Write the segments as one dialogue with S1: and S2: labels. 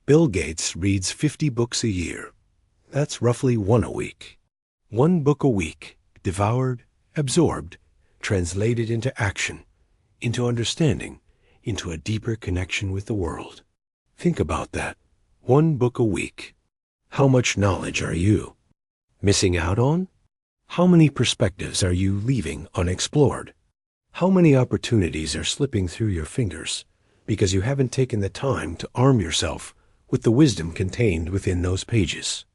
S1: Bill Gates reads 50 books a year. That's roughly one a week. One book a week, devoured, absorbed, translated into action, into understanding, into a deeper connection with the world. Think about that. One book a week. How much knowledge are you missing out on? How many perspectives are you leaving unexplored? How many opportunities are slipping through your fingers because you haven't taken the time to arm yourself with the wisdom contained within those pages?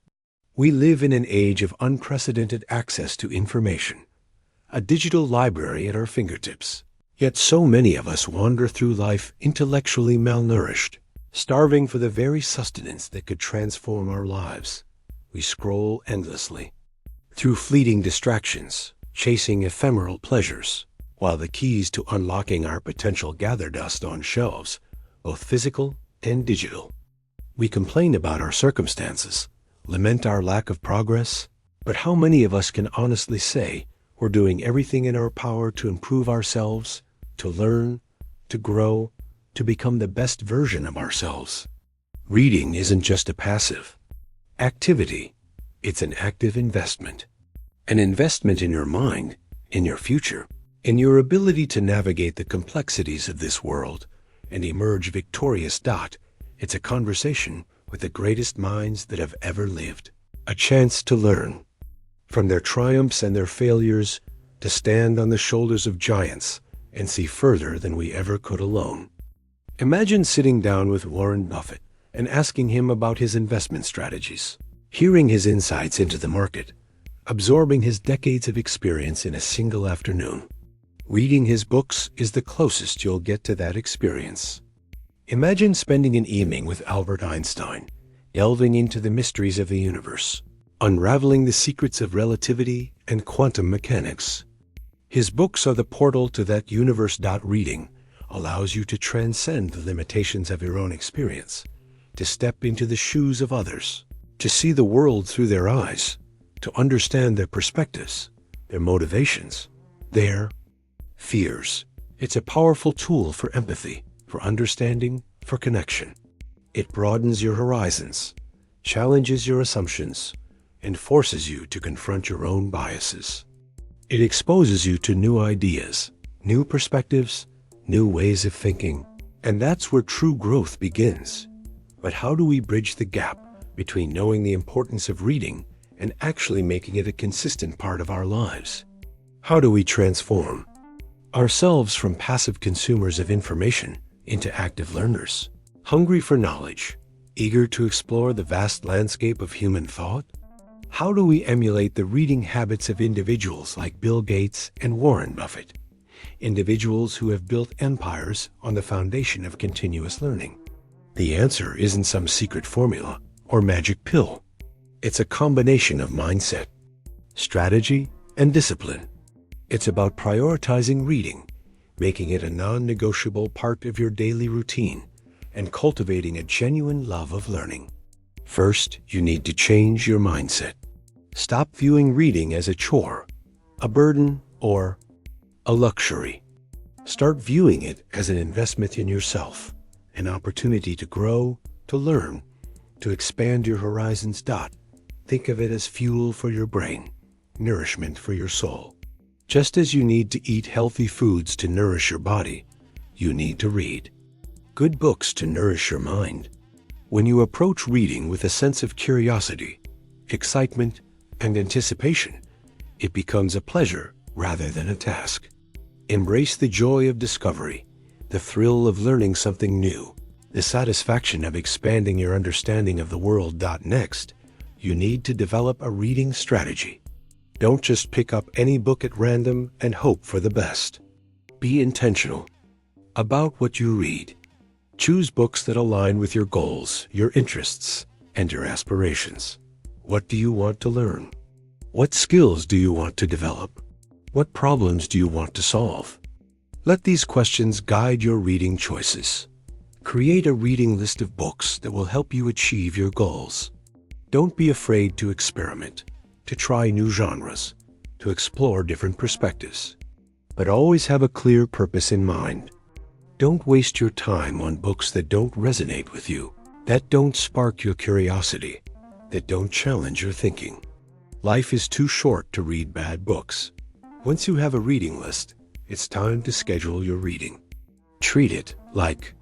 S1: We live in an age of unprecedented access to information, a digital library at our fingertips. Yet so many of us wander through life intellectually malnourished, starving for the very sustenance that could transform our lives. We scroll endlessly, through fleeting distractions, chasing ephemeral pleasures, while the keys to unlocking our potential gather dust on shelves, both physical and digital. We complain about our circumstances, lament our lack of progress, but how many of us can honestly say we're doing everything in our power to improve ourselves, to learn, to grow, to become the best version of ourselves? Reading isn't just a passive activity, it's an active investment. An investment in your mind, in your future, in your ability to navigate the complexities of this world and emerge victorious. It's a conversation with the greatest minds that have ever lived. A chance to learn from their triumphs and their failures, to stand on the shoulders of giants and see further than we ever could alone. Imagine sitting down with Warren Buffett and asking him about his investment strategies, hearing his insights into the market, absorbing his decades of experience in a single afternoon. Reading his books is the closest you'll get to that experience. Imagine spending an evening with Albert Einstein, delving into the mysteries of the universe, unraveling the secrets of relativity and quantum mechanics. His books are the portal to that universe. Reading allows you to transcend the limitations of your own experience, to step into the shoes of others, to see the world through their eyes, to understand their perspectives, their motivations, their fears. It's a powerful tool for empathy, for understanding, for connection. It broadens your horizons, challenges your assumptions, and forces you to confront your own biases. It exposes you to new ideas, new perspectives, new ways of thinking, and that's where true growth begins. But how do we bridge the gap between knowing the importance of reading and actually making it a consistent part of our lives? How do we transform ourselves from passive consumers of information into active learners, hungry for knowledge, eager to explore the vast landscape of human thought? How do we emulate the reading habits of individuals like Bill Gates and Warren Buffett, individuals who have built empires on the foundation of continuous learning? The answer isn't some secret formula or magic pill. It's a combination of mindset, strategy, and discipline. It's about prioritizing reading, making it a non-negotiable part of your daily routine, and cultivating a genuine love of learning. First, you need to change your mindset. Stop viewing reading as a chore, a burden, or a luxury. Start viewing it as an investment in yourself, an opportunity to grow, to learn, to expand your horizons. Think of it as fuel for your brain, nourishment for your soul. Just as you need to eat healthy foods to nourish your body, you need to read good books to nourish your mind. When you approach reading with a sense of curiosity, excitement, and anticipation, it becomes a pleasure rather than a task. Embrace the joy of discovery, the thrill of learning something new, the satisfaction of expanding your understanding of the world. Next, you need to develop a reading strategy. Don't just pick up any book at random and hope for the best. Be intentional about what you read. Choose books that align with your goals, your interests, and your aspirations. What do you want to learn? What skills do you want to develop? What problems do you want to solve? Let these questions guide your reading choices. Create a reading list of books that will help you achieve your goals. Don't be afraid to experiment, to try new genres, to explore different perspectives. But always have a clear purpose in mind. Don't waste your time on books that don't resonate with you, that don't spark your curiosity, that don't challenge your thinking. Life is too short to read bad books. Once you have a reading list, it's time to schedule your reading. Treat it like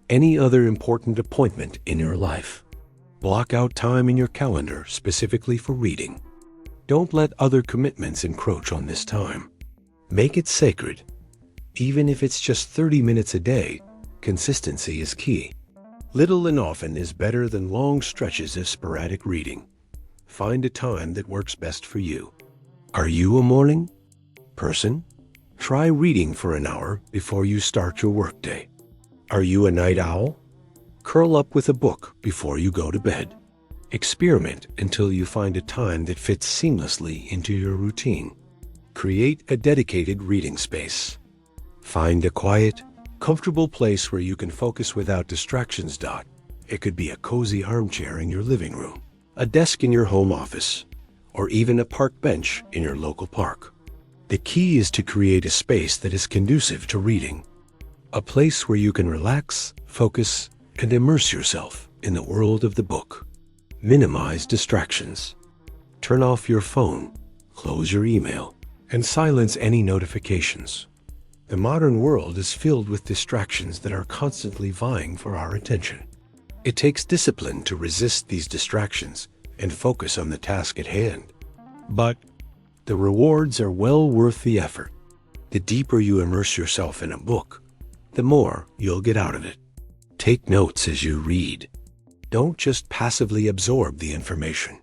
S1: any other important appointment in your life. Block out time in your calendar specifically for reading. Don't let other commitments encroach on this time. Make it sacred. Even if it's just 30 minutes a day, consistency is key. Little and often is better than long stretches of sporadic reading. Find a time that works best for you. Are you a morning person? Try reading for an hour before you start your workday. Are you a night owl? Curl up with a book before you go to bed. Experiment until you find a time that fits seamlessly into your routine. Create a dedicated reading space. Find a quiet, comfortable place where you can focus without distractions. It could be a cozy armchair in your living room, a desk in your home office, or even a park bench in your local park. The key is to create a space that is conducive to reading. A place where you can relax, focus, and immerse yourself in the world of the book. Minimize distractions. Turn off your phone, close your email, and silence any notifications. The modern world is filled with distractions that are constantly vying for our attention. It takes discipline to resist these distractions and focus on the task at hand. But the rewards are well worth the effort. The deeper you immerse yourself in a book, the more you'll get out of it. Take notes as you read. Don't just passively absorb the information.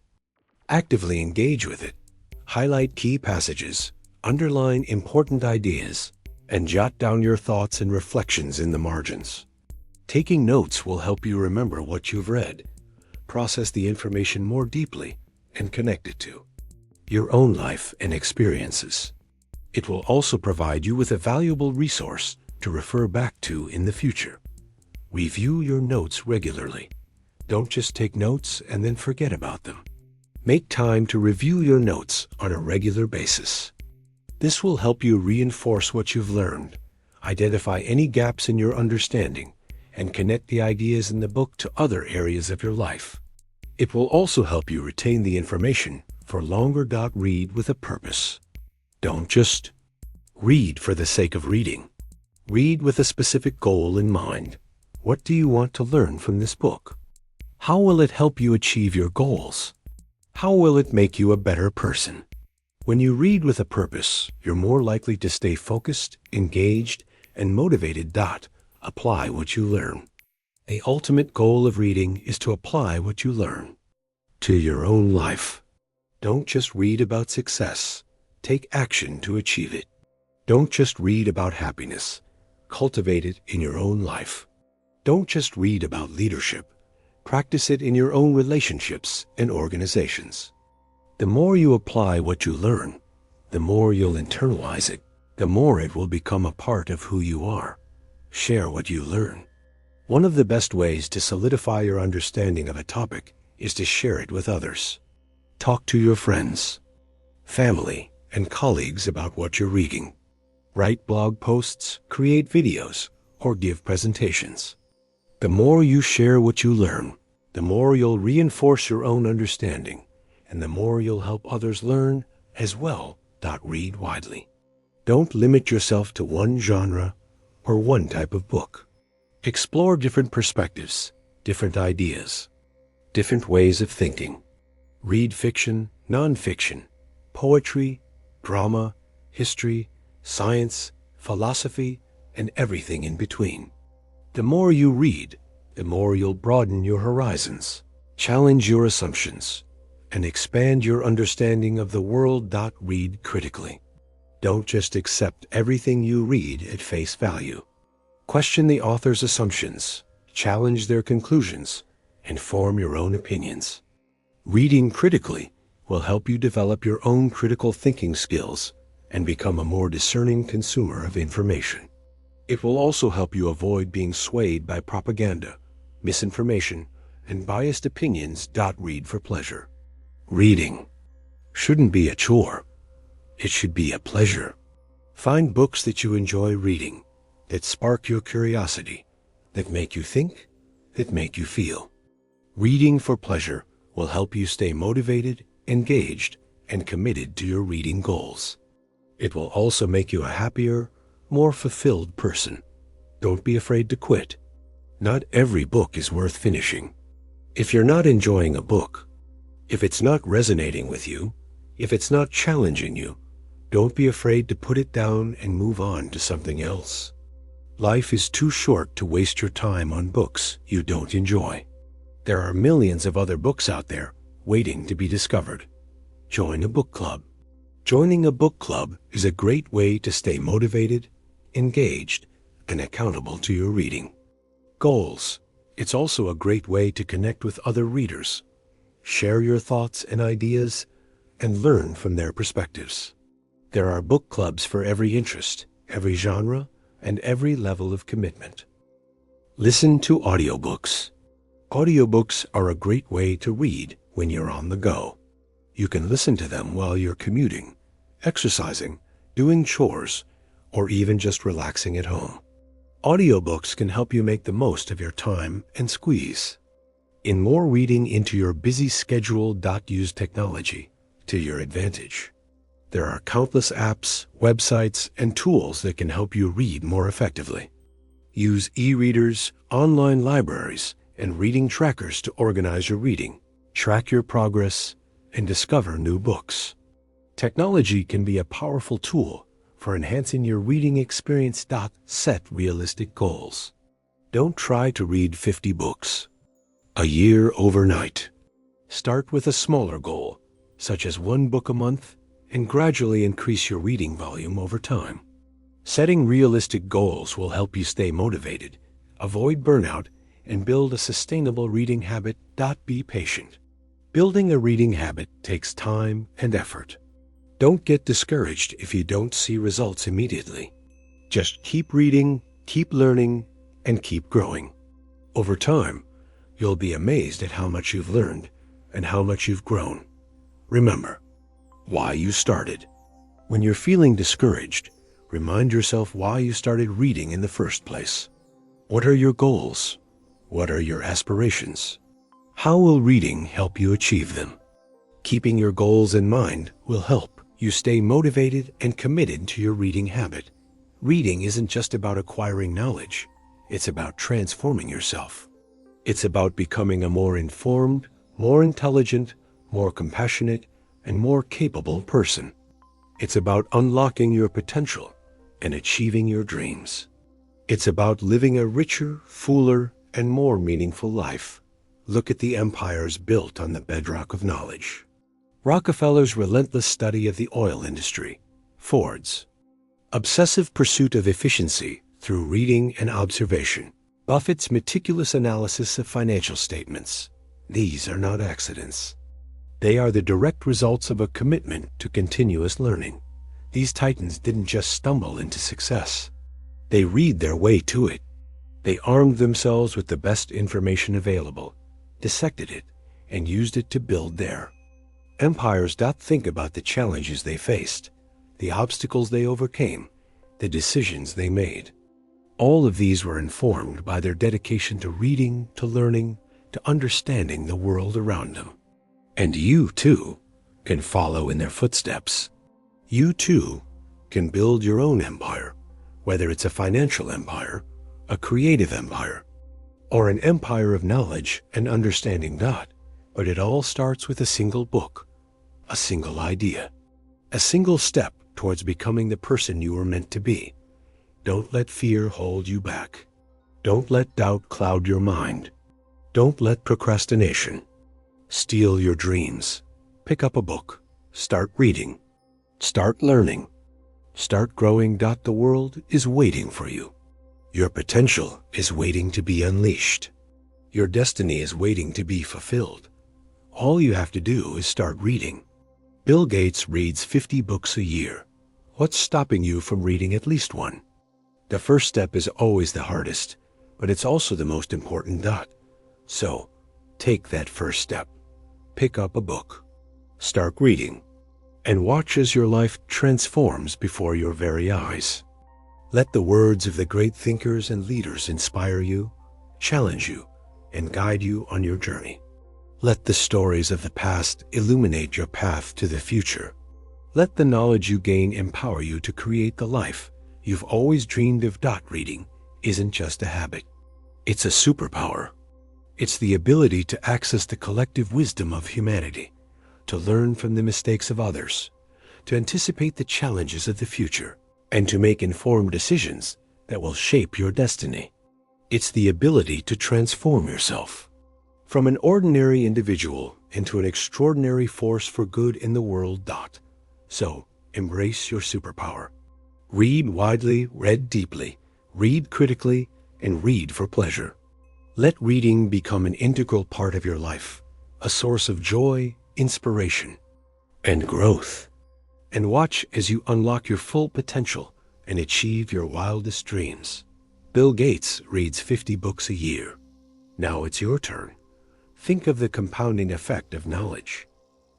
S1: Actively engage with it. Highlight key passages, underline important ideas, and jot down your thoughts and reflections in the margins. Taking notes will help you remember what you've read, process the information more deeply, and connect it to your own life and experiences. It will also provide you with a valuable resource to refer back to in the future. Review your notes regularly. Don't just take notes and then forget about them. Make time to review your notes on a regular basis. This will help you reinforce what you've learned, identify any gaps in your understanding, and connect the ideas in the book to other areas of your life. It will also help you retain the information for longer. Read with a purpose. Don't just read for the sake of reading. Read with a specific goal in mind. What do you want to learn from this book? How will it help you achieve your goals? How will it make you a better person? When you read with a purpose, you're more likely to stay focused, engaged, and motivated. Apply what you learn. The ultimate goal of reading is to apply what you learn to your own life. Don't just read about success. Take action to achieve it. Don't just read about happiness. Cultivate it in your own life. Don't just read about leadership. Practice it in your own relationships and organizations. The more you apply what you learn, the more you'll internalize it, the more it will become a part of who you are. Share what you learn. One of the best ways to solidify your understanding of a topic is to share it with others. Talk to your friends, family, and colleagues about what you're reading. Write blog posts, create videos, or give presentations. The more you share what you learn, the more you'll reinforce your own understanding, and the more you'll help others learn as well. Read widely. Don't limit yourself to one genre or one type of book. Explore different perspectives, different ideas, different ways of thinking. Read fiction, nonfiction, poetry, drama, history, science, philosophy, and everything in between. The more you read, the more you'll broaden your horizons, challenge your assumptions, and expand your understanding of the world. Read critically. Don't just accept everything you read at face value. Question the author's assumptions, challenge their conclusions, and form your own opinions. Reading critically will help you develop your own critical thinking skills and become a more discerning consumer of information. It will also help you avoid being swayed by propaganda, misinformation, and biased opinions. Read for pleasure. Reading shouldn't be a chore. It should be a pleasure. Find books that you enjoy reading, that spark your curiosity, that make you think, that make you feel. Reading for pleasure will help you stay motivated, engaged, and committed to your reading goals. It will also make you a happier, more fulfilled person. Don't be afraid to quit. Not every book is worth finishing. If you're not enjoying a book, if it's not resonating with you, if it's not challenging you, don't be afraid to put it down and move on to something else. Life is too short to waste your time on books you don't enjoy. There are millions of other books out there waiting to be discovered. Join a book club. Joining a book club is a great way to stay motivated, engaged, and accountable to your reading goals. It's also a great way to connect with other readers, share your thoughts and ideas, and learn from their perspectives. There are book clubs for every interest, every genre, and every level of commitment. Listen to audiobooks. Audiobooks are a great way to read when you're on the go. You can listen to them while you're commuting, exercising, doing chores, or even just relaxing at home. Audiobooks can help you make the most of your time and squeeze in more reading into your busy schedule. Use technology to your advantage. There are countless apps, websites, and tools that can help you read more effectively. Use e-readers, online libraries, and reading trackers to organize your reading, track your progress, and discover new books. Technology can be a powerful tool for enhancing your reading experience. Set realistic goals. Don't try to read 50 books a year overnight. Start with a smaller goal, such as 1 book a month, and gradually increase your reading volume over time. Setting realistic goals will help you stay motivated, avoid burnout, and build a sustainable reading habit. Be patient. Building a reading habit takes time and effort. Don't get discouraged if you don't see results immediately. Just keep reading, keep learning, and keep growing. Over time, you'll be amazed at how much you've learned and how much you've grown. Remember why you started. When you're feeling discouraged, remind yourself why you started reading in the first place. What are your goals? What are your aspirations? How will reading help you achieve them? Keeping your goals in mind will help you stay motivated and committed to your reading habit. Reading isn't just about acquiring knowledge. It's about transforming yourself. It's about becoming a more informed, more intelligent, more compassionate, and more capable person. It's about unlocking your potential and achieving your dreams. It's about living a richer, fuller, and more meaningful life. Look at the empires built on the bedrock of knowledge. Rockefeller's relentless study of the oil industry, Ford's obsessive pursuit of efficiency through reading and observation, Buffett's meticulous analysis of financial statements. These are not accidents. They are the direct results of a commitment to continuous learning. These titans didn't just stumble into success. They read their way to it. They armed themselves with the best information available, dissected it, and used it to build their empires. Think about the challenges they faced, the obstacles they overcame, the decisions they made. All of these were informed by their dedication to reading, to learning, to understanding the world around them. And you, too, can follow in their footsteps. You, too, can build your own empire, whether it's a financial empire, a creative empire, or an empire of knowledge and understanding. But it all starts with a single book, a single idea, a single step towards becoming the person you were meant to be. Don't let fear hold you back. Don't let doubt cloud your mind. Don't let procrastination steal your dreams. Pick up a book. Start reading. Start learning. Start growing. The world is waiting for you. Your potential is waiting to be unleashed. Your destiny is waiting to be fulfilled. All you have to do is start reading. Bill Gates reads 50 books a year. What's stopping you from reading at least one? The first step is always the hardest, but it's also the most important. So, take that first step. Pick up a book. Start reading. And watch as your life transforms before your very eyes. Let the words of the great thinkers and leaders inspire you, challenge you, and guide you on your journey. Let the stories of the past illuminate your path to the future. Let the knowledge you gain empower you to create the life you've always dreamed of. Reading isn't just a habit. It's a superpower. It's the ability to access the collective wisdom of humanity, to learn from the mistakes of others, to anticipate the challenges of the future, and to make informed decisions that will shape your destiny. It's the ability to transform yourself from an ordinary individual into an extraordinary force for good in the world. So, embrace your superpower. Read widely, read deeply, read critically, and read for pleasure. Let reading become an integral part of your life, a source of joy, inspiration, and growth. And watch as you unlock your full potential and achieve your wildest dreams. Bill Gates reads 50 books a year. Now it's your turn. Think of the compounding effect of knowledge.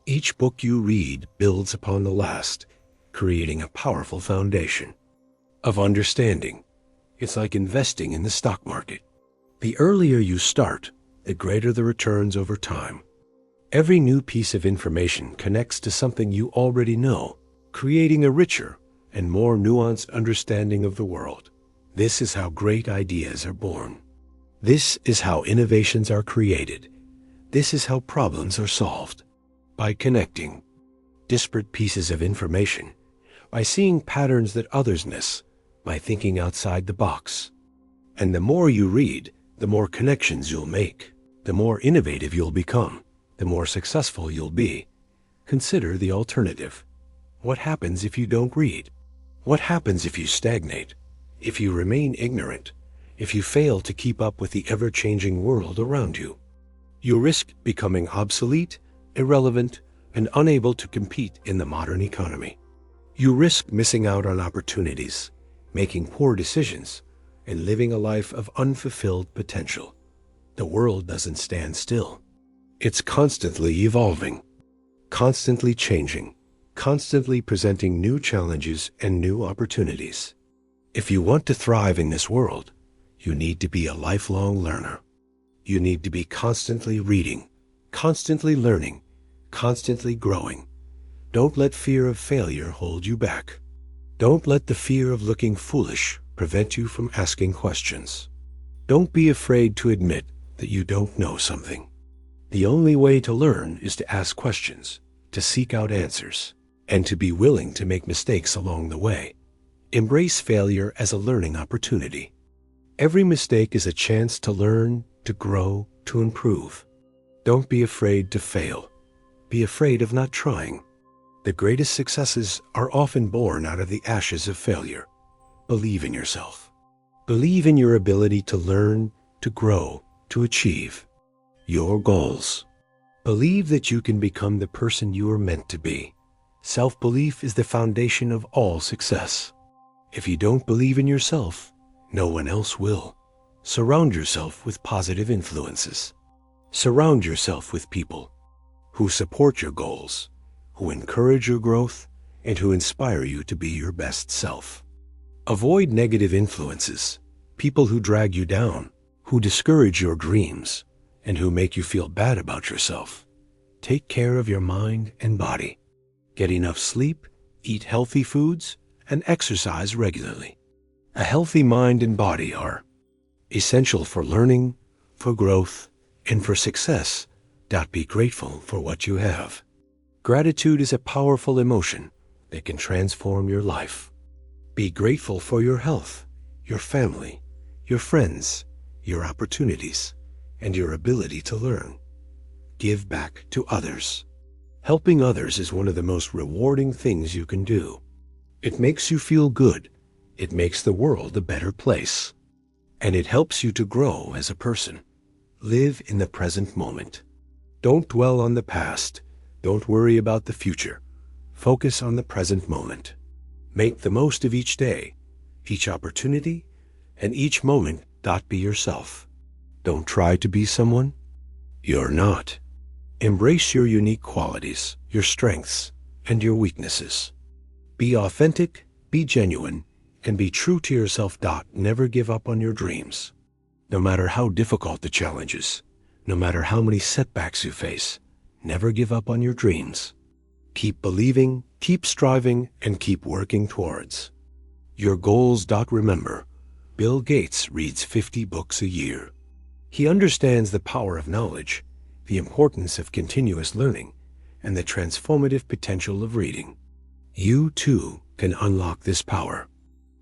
S1: Each book you read builds upon the last, creating a powerful foundation of understanding. It's like investing in the stock market. The earlier you start, the greater the returns over time. Every new piece of information connects to something you already know, creating a richer and more nuanced understanding of the world. This is how great ideas are born. This is how innovations are created. This is how problems are solved. By connecting disparate pieces of information, by seeing patterns that others miss, by thinking outside the box. And the more you read, the more connections you'll make, the more innovative you'll become, the more successful you'll be. Consider the alternative. What happens if you don't read? What happens if you stagnate? If you remain ignorant? If you fail to keep up with the ever-changing world around you? You risk becoming obsolete, irrelevant, and unable to compete in the modern economy. You risk missing out on opportunities, making poor decisions, and living a life of unfulfilled potential. The world doesn't stand still. It's constantly evolving, constantly changing, constantly presenting new challenges and new opportunities. If you want to thrive in this world, you need to be a lifelong learner. You need to be constantly reading, constantly learning, constantly growing. Don't let fear of failure hold you back. Don't let the fear of looking foolish prevent you from asking questions. Don't be afraid to admit that you don't know something. The only way to learn is to ask questions, to seek out answers, and to be willing to make mistakes along the way. Embrace failure as a learning opportunity. Every mistake is a chance to learn, to grow, to improve. Don't be afraid to fail. Be afraid of not trying. The greatest successes are often born out of the ashes of failure. Believe in yourself. Believe in your ability to learn, to grow, to achieve your goals. Believe that you can become the person you are meant to be. Self-belief is the foundation of all success. If you don't believe in yourself, no one else will. Surround yourself with positive influences. Surround yourself with people who support your goals, who encourage your growth, and who inspire you to be your best self. Avoid negative influences, people who drag you down, who discourage your dreams, and who make you feel bad about yourself. Take care of your mind and body. Get enough sleep, eat healthy foods, and exercise regularly. A healthy mind and body are essential for learning, for growth, and for success. Be grateful for what you have. Gratitude is a powerful emotion that can transform your life. Be grateful for your health, your family, your friends, your opportunities, and your ability to learn. Give back to others. Helping others is one of the most rewarding things you can do. It makes you feel good. It makes the world a better place. And it helps you to grow as a person. Live in the present moment. Don't dwell on the past. Don't worry about the future. Focus on the present moment. Make the most of each day, each opportunity, and each moment. Be yourself. Don't try to be someone you're not. Embrace your unique qualities, your strengths, and your weaknesses. Be authentic, be genuine, and be true to yourself. Never give up on your dreams. No matter how difficult the challenges, No matter how many setbacks you face, never give up on your dreams. Keep believing, keep striving, and keep working towards your goals. Remember, Bill Gates reads 50 books a year. He understands the power of knowledge, the importance of continuous learning, and the transformative potential of reading. You too can unlock this power.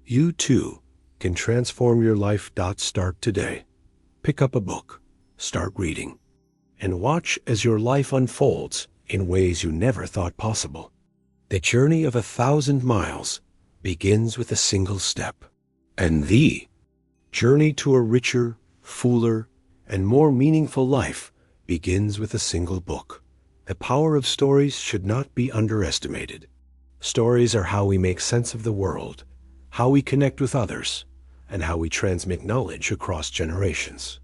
S1: You too can transform your life. Start today. Pick up a book, start reading, and watch as your life unfolds in ways you never thought possible. The journey of 1,000 miles begins with a single step, and the journey to a richer, fuller, and more meaningful life begins with a single book. The power of stories should not be underestimated. Stories are how we make sense of the world, how we connect with others, and how we transmit knowledge across generations.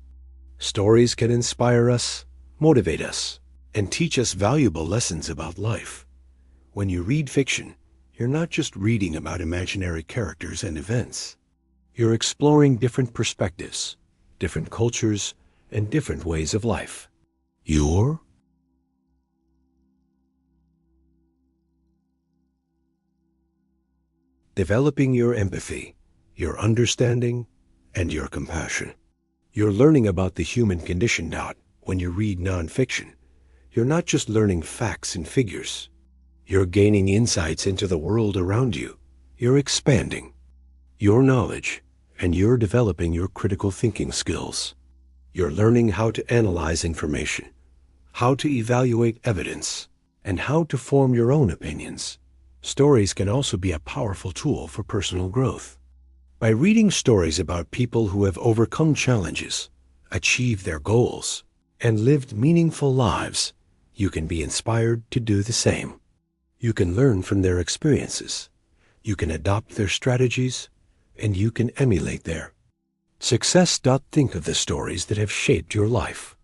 S1: Stories can inspire us, motivate us, and teach us valuable lessons about life. When you read fiction, you're not just reading about imaginary characters and events. You're exploring different perspectives, different cultures, and different ways of life. You're developing your empathy, your understanding, and your compassion. You're learning about the human condition. When you read nonfiction, you're not just learning facts and figures. You're gaining insights into the world around you. You're expanding your knowledge, and you're developing your critical thinking skills. You're learning how to analyze information, how to evaluate evidence, and how to form your own opinions. Stories can also be a powerful tool for personal growth. By reading stories about people who have overcome challenges, achieved their goals, and lived meaningful lives, you can be inspired to do the same. You can learn from their experiences, you can adopt their strategies, and you can emulate their success. Think of the stories that have shaped your life,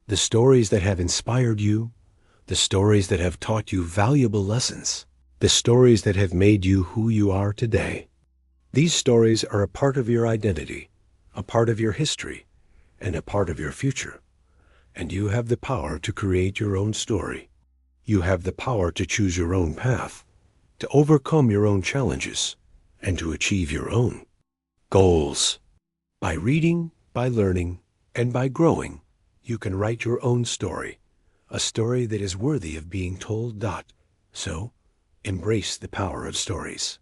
S1: the stories that have inspired you, the stories that have taught you valuable lessons, the stories that have made you who you are today. These stories are a part of your identity, a part of your history, and a part of your future. And you have the power to create your own story. You have the power to choose your own path, to overcome your own challenges, and to achieve your own goals. By reading, by learning, and by growing, you can write your own story, a story that is worthy of being told. So, embrace the power of stories.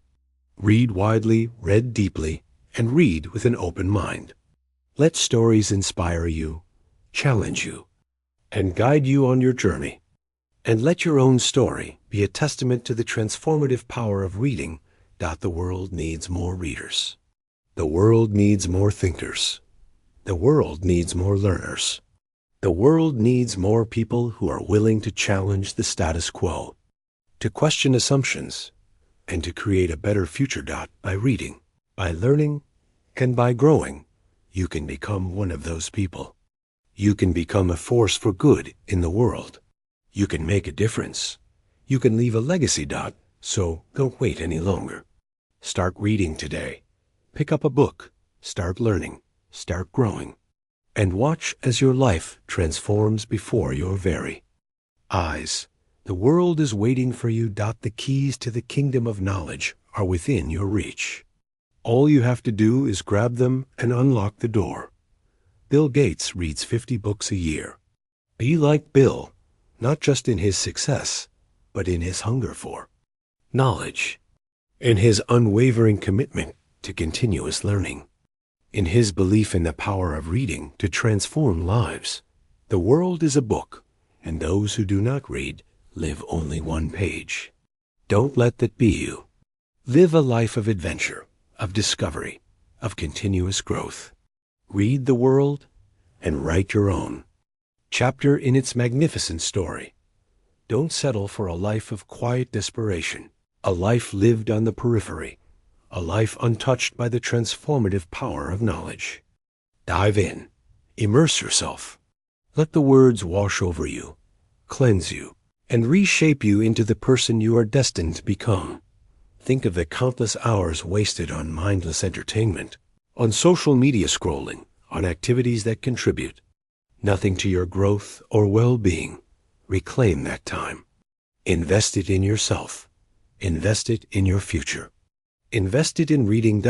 S1: Read widely, read deeply, and read with an open mind. Let stories inspire you, challenge you, and guide you on your journey. And let your own story be a testament to the transformative power of reading. The world needs more readers. The world needs more thinkers. The world needs more learners. The world needs more people who are willing to challenge the status quo, to question assumptions, and to create a better future. By reading, by learning, and by growing, you can become one of those people. You can become a force for good in the world. You can make a difference. You can leave a legacy. So don't wait any longer. Start reading today. Pick up a book. Start learning. Start growing. And watch as your life transforms before your very eyes. The world is waiting for you. The keys to the kingdom of knowledge are within your reach. All you have to do is grab them and unlock the door. Bill Gates reads 50 books a year. Be like Bill, not just in his success, but in his hunger for knowledge, in his unwavering commitment to continuous learning, in his belief in the power of reading to transform lives. The world is a book, and those who do not read live only one page. Don't let that be you. Live a life of adventure, of discovery, of continuous growth. Read the world and write your own chapter in its magnificent story. Don't settle for a life of quiet desperation, a life lived on the periphery, a life untouched by the transformative power of knowledge. Dive in, immerse yourself. Let the words wash over you, cleanse you, and reshape you into the person you are destined to become. Think of the countless hours wasted on mindless entertainment, on social media scrolling, on activities that contribute Nothing to your growth or well-being. Reclaim that time. Invest it in yourself. Invest it in your future. Invest it in reading.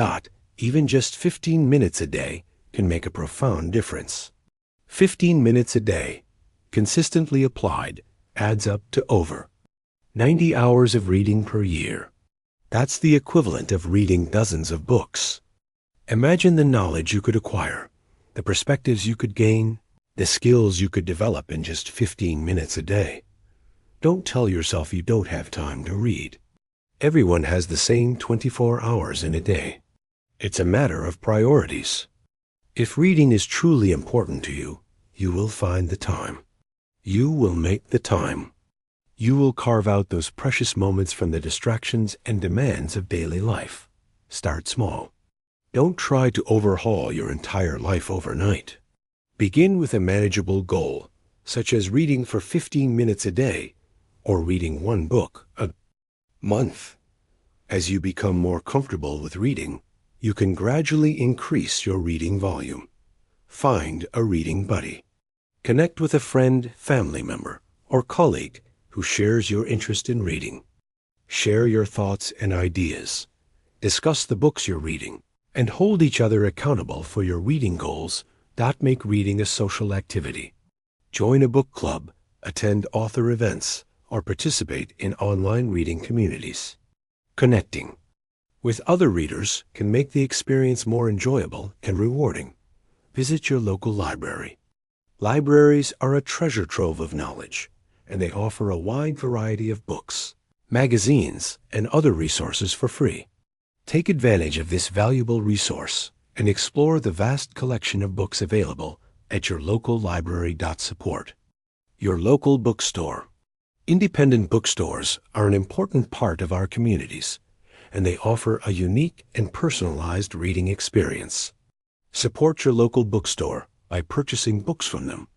S1: Even just 15 minutes a day can make a profound difference. 15 minutes a day, consistently applied, adds up to over 90 hours of reading per year. That's the equivalent of reading dozens of books. Imagine the knowledge you could acquire, the perspectives you could gain, the skills you could develop in just 15 minutes a day. Don't tell yourself you don't have time to read. Everyone has the same 24 hours in a day. It's a matter of priorities. If reading is truly important to you, you will find the time. You will make the time. You will carve out those precious moments from the distractions and demands of daily life. Start small. Don't try to overhaul your entire life overnight. Begin with a manageable goal, such as reading for 15 minutes a day or reading one book a month. As you become more comfortable with reading, you can gradually increase your reading volume. Find a reading buddy. Connect with a friend, family member, or colleague who shares your interest in reading. Share your thoughts and ideas. Discuss the books you're reading, and hold each other accountable for your reading goals. Make reading a social activity. Join a book club, attend author events, or participate in online reading communities. Connecting with other readers can make the experience more enjoyable and rewarding. Visit your local library. Libraries are a treasure trove of knowledge, and they offer a wide variety of books, magazines, and other resources for free. Take advantage of this valuable resource and explore the vast collection of books available at your local library. Support your local bookstore. Independent bookstores are an important part of our communities, and they offer a unique and personalized reading experience. Support your local bookstore by purchasing books from them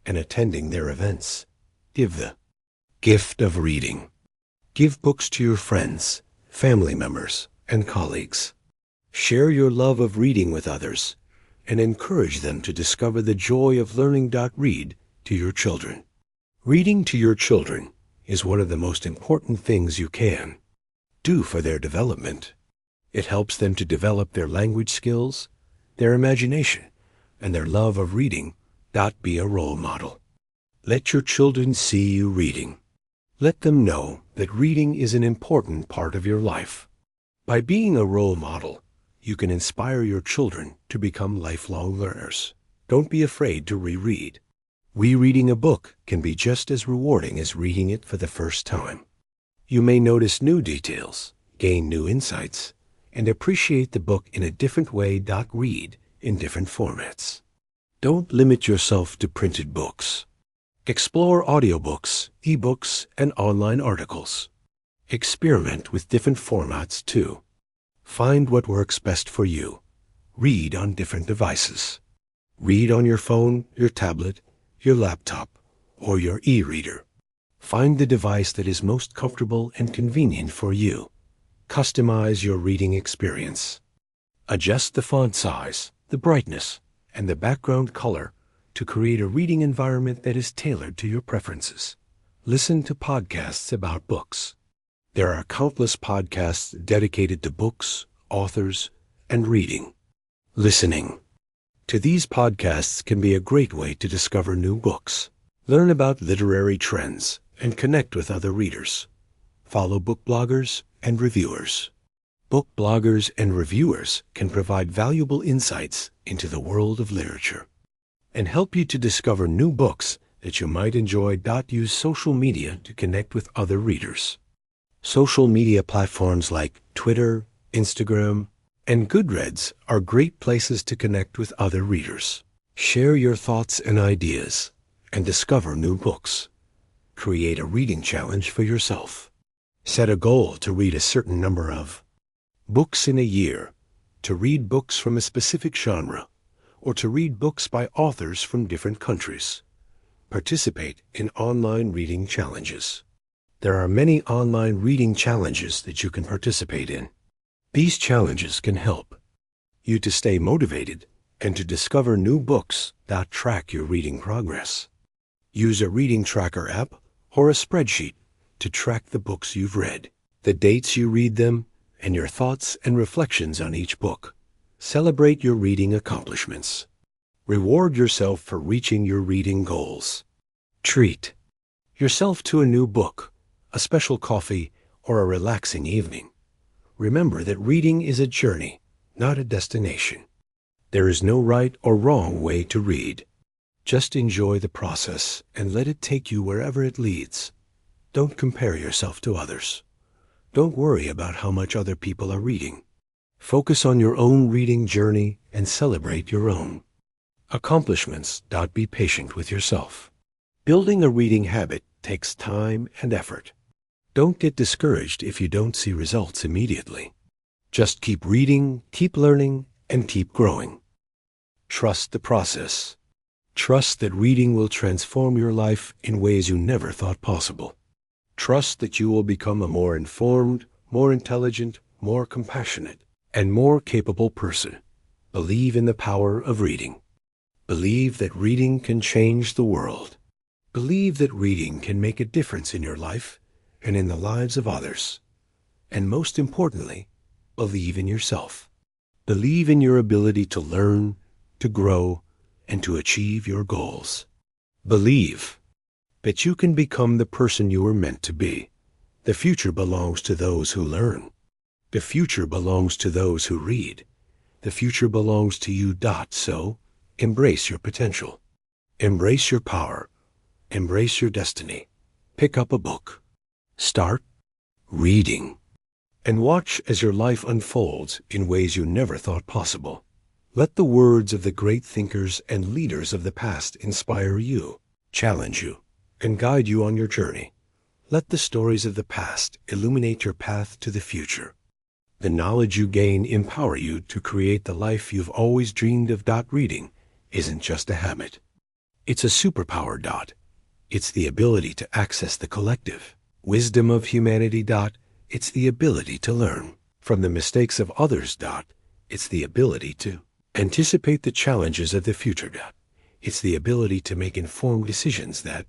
S1: and attending their events. Give the gift of reading. Give books to your friends, family members, and colleagues. Share your love of reading with others and encourage them to discover the joy of learning. Read to your children. Reading to your children is one of the most important things you can do for their development. It helps them to develop their language skills, their imagination, and their love of reading. Be a role model. Let your children see you reading. Let them know that reading is an important part of your life. By being a role model, you can inspire your children to become lifelong learners. Don't be afraid to reread. Rereading a book can be just as rewarding as reading it for the first time. You may notice new details, gain new insights, and appreciate the book in a different way. Read in different formats. Don't limit yourself to printed books. Explore audiobooks, ebooks, and online articles. Experiment with different formats too. Find what works best for you. Read on different devices. Read on your phone, your tablet, your laptop, or your e-reader. Find the device that is most comfortable and convenient for you. Customize your reading experience. Adjust the font size, the brightness, and the background color to create a reading environment that is tailored to your preferences. Listen to podcasts about books. There are countless podcasts dedicated to books, authors, and reading. Listening to these podcasts can be a great way to discover new books, learn about literary trends, and connect with other readers. Follow book bloggers and reviewers. Book bloggers and reviewers can provide valuable insights into the world of literature and help you to discover new books that you might enjoy. Use social media to connect with other readers. Social media platforms like Twitter, Instagram, and Goodreads are great places to connect with other readers. Share your thoughts and ideas and discover new books. Create a reading challenge for yourself. Set a goal to read a certain number of books in a year, to read books from a specific genre, or to read books by authors from different countries. Participate in online reading challenges. There are many online reading challenges that you can participate in. These challenges can help you to stay motivated and to discover new books that track your reading progress. Use a reading tracker app or a spreadsheet to track the books you've read, the dates you read them, and your thoughts and reflections on each book. Celebrate your reading accomplishments. Reward yourself for reaching your reading goals. Treat yourself to a new book, a special coffee, or a relaxing evening. Remember that reading is a journey, not a destination. There is no right or wrong way to read. Just enjoy the process and let it take you wherever it leads. Don't compare yourself to others. Don't worry about how much other people are reading. Focus on your own reading journey and celebrate your own accomplishments. Be patient with yourself. Building a reading habit takes time and effort. Don't get discouraged if you don't see results immediately. Just keep reading, keep learning, and keep growing. Trust the process. Trust that reading will transform your life in ways you never thought possible. Trust that you will become a more informed, more intelligent, more compassionate, and more capable person. Believe in the power of reading. Believe that reading can change the world. Believe that reading can make a difference in your life and in the lives of others. And most importantly, believe in yourself. Believe in your ability to learn, to grow, and to achieve your goals. Believe that you can become the person you were meant to be. The future belongs to those who learn. The future belongs to those who read. The future belongs to you. So, embrace your potential. Embrace your power. Embrace your destiny. Pick up a book. Start reading. And watch as your life unfolds in ways you never thought possible. Let the words of the great thinkers and leaders of the past inspire you, challenge you, and guide you on your journey. Let the stories of the past illuminate your path to the future. The knowledge you gain empower you to create the life you've always dreamed of. Reading isn't just a habit. It's a superpower. It's the ability to access the collective wisdom of humanity. It's the ability to learn from the mistakes of others. It's the ability to anticipate the challenges of the future. It's the ability to make informed decisions that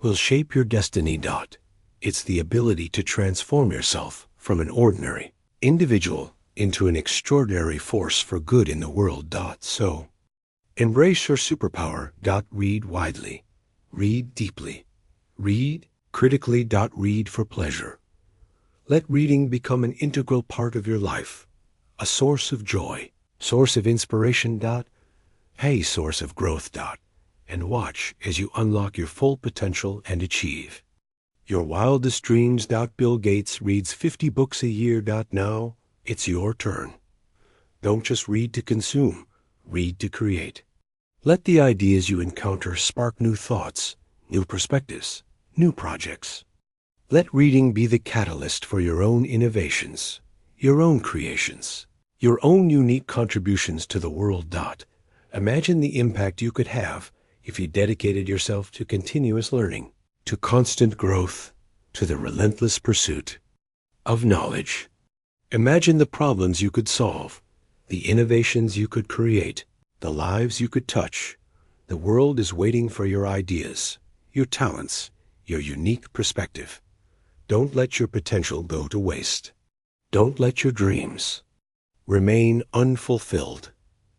S1: will shape your destiny. It's the ability to transform yourself from an ordinary individual into an extraordinary force for good in the world. So, embrace your superpower. Read widely. Read deeply. Read critically. Read for pleasure. Let reading become an integral part of your life, a source of joy, source of inspiration. A source of growth. And watch as you unlock your full potential and achieve your wildest dreams. Bill Gates reads 50 books a year. Now it's your turn. Don't just read to consume, read to create. Let the ideas you encounter spark new thoughts, new perspectives, new projects. Let reading be the catalyst for your own innovations, your own creations, your own unique contributions to the world. Imagine the impact you could have if you dedicated yourself to continuous learning, to constant growth, to the relentless pursuit of knowledge. Imagine the problems you could solve, the innovations you could create, the lives you could touch. The world is waiting for your ideas, your talents, your unique perspective. Don't let your potential go to waste. Don't let your dreams remain unfulfilled.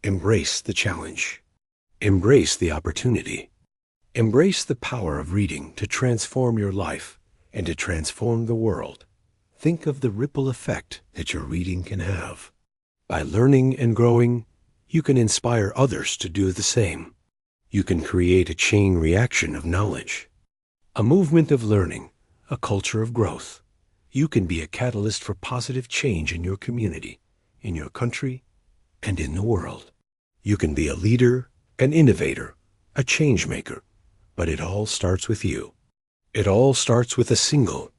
S1: Embrace the challenge. Embrace the opportunity. Embrace the power of reading to transform your life and to transform the world. Think of the ripple effect that your reading can have. By learning and growing, you can inspire others to do the same. You can create a chain reaction of knowledge, a movement of learning, a culture of growth. You can be a catalyst for positive change in your community, in your country, and in the world. You can be a leader, an innovator, a change maker, but it all starts with you. It all starts with a single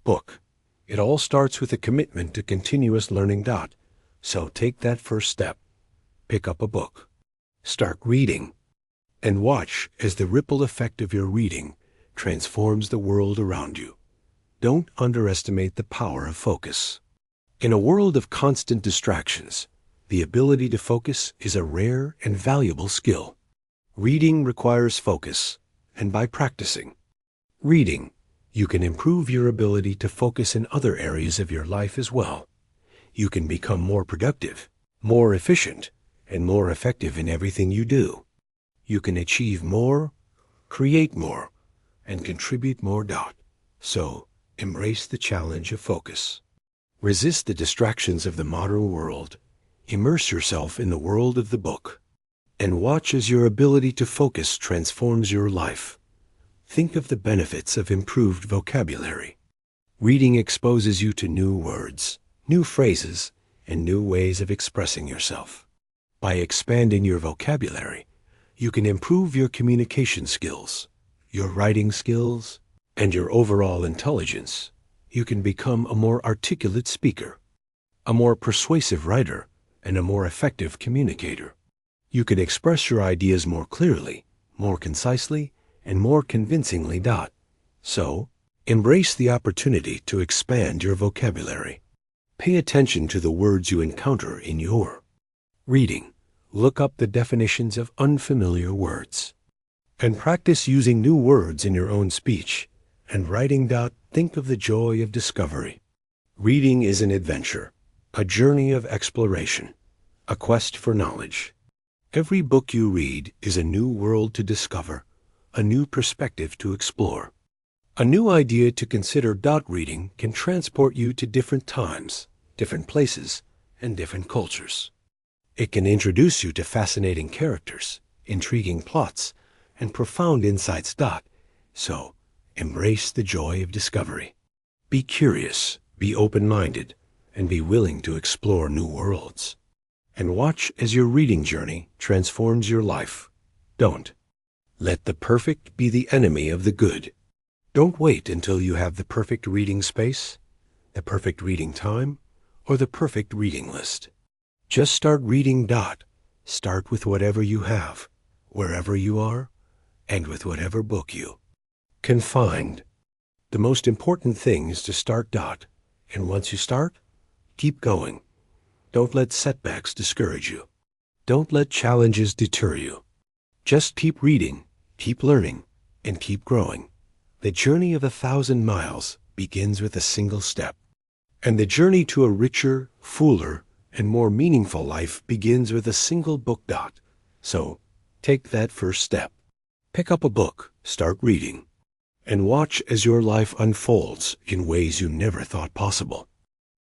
S1: book. It all starts with a commitment to continuous learning. So take that first step. Pick up a book. Start reading. And watch as the ripple effect of your reading transforms the world around you. Don't underestimate the power of focus. In a world of constant distractions, The ability to focus is a rare and valuable skill. Reading requires focus, and by practicing reading, you can improve your ability to focus in other areas of your life as well. You can become more productive, more efficient, and more effective in everything you do. You can achieve more, create more, and contribute more. So, embrace the challenge of focus. Resist the distractions of the modern world. Immerse yourself in the world of the book, and watch as your ability to focus transforms your life. Think of the benefits of improved vocabulary. Reading exposes you to new words, new phrases, and new ways of expressing yourself. By expanding your vocabulary, you can improve your communication skills, your writing skills, and your overall intelligence. You can become a more articulate speaker, a more persuasive writer, and a more effective communicator. You can express your ideas more clearly, more concisely, and more convincingly. So, embrace the opportunity to expand your vocabulary. Pay attention to the words you encounter in your reading. Look up the definitions of unfamiliar words, and practice using new words in your own speech and writing. Think of the joy of discovery. Reading is an adventure, a journey of exploration, a quest for knowledge. Every book you read is a new world to discover, a new perspective to explore, a new idea to consider. Reading can transport you to different times, different places, and different cultures. It can introduce you to fascinating characters, intriguing plots, and profound insights. So, embrace the joy of discovery. Be curious, be open-minded, and be willing to explore new worlds. And watch as your reading journey transforms your life. Don't let the perfect be the enemy of the good. Don't wait until you have the perfect reading space, the perfect reading time, or the perfect reading list. Just start reading. Start with whatever you have, wherever you are, and with whatever book you can find. The most important thing is to start. And once you start, keep going. Don't let setbacks discourage you. Don't let challenges deter you. Just keep reading, keep learning, and keep growing. The journey of 1,000 miles begins with a single step. And the journey to a richer, fuller, and more meaningful life begins with a single book. So, take that first step. Pick up a book, start reading, and watch as your life unfolds in ways you never thought possible.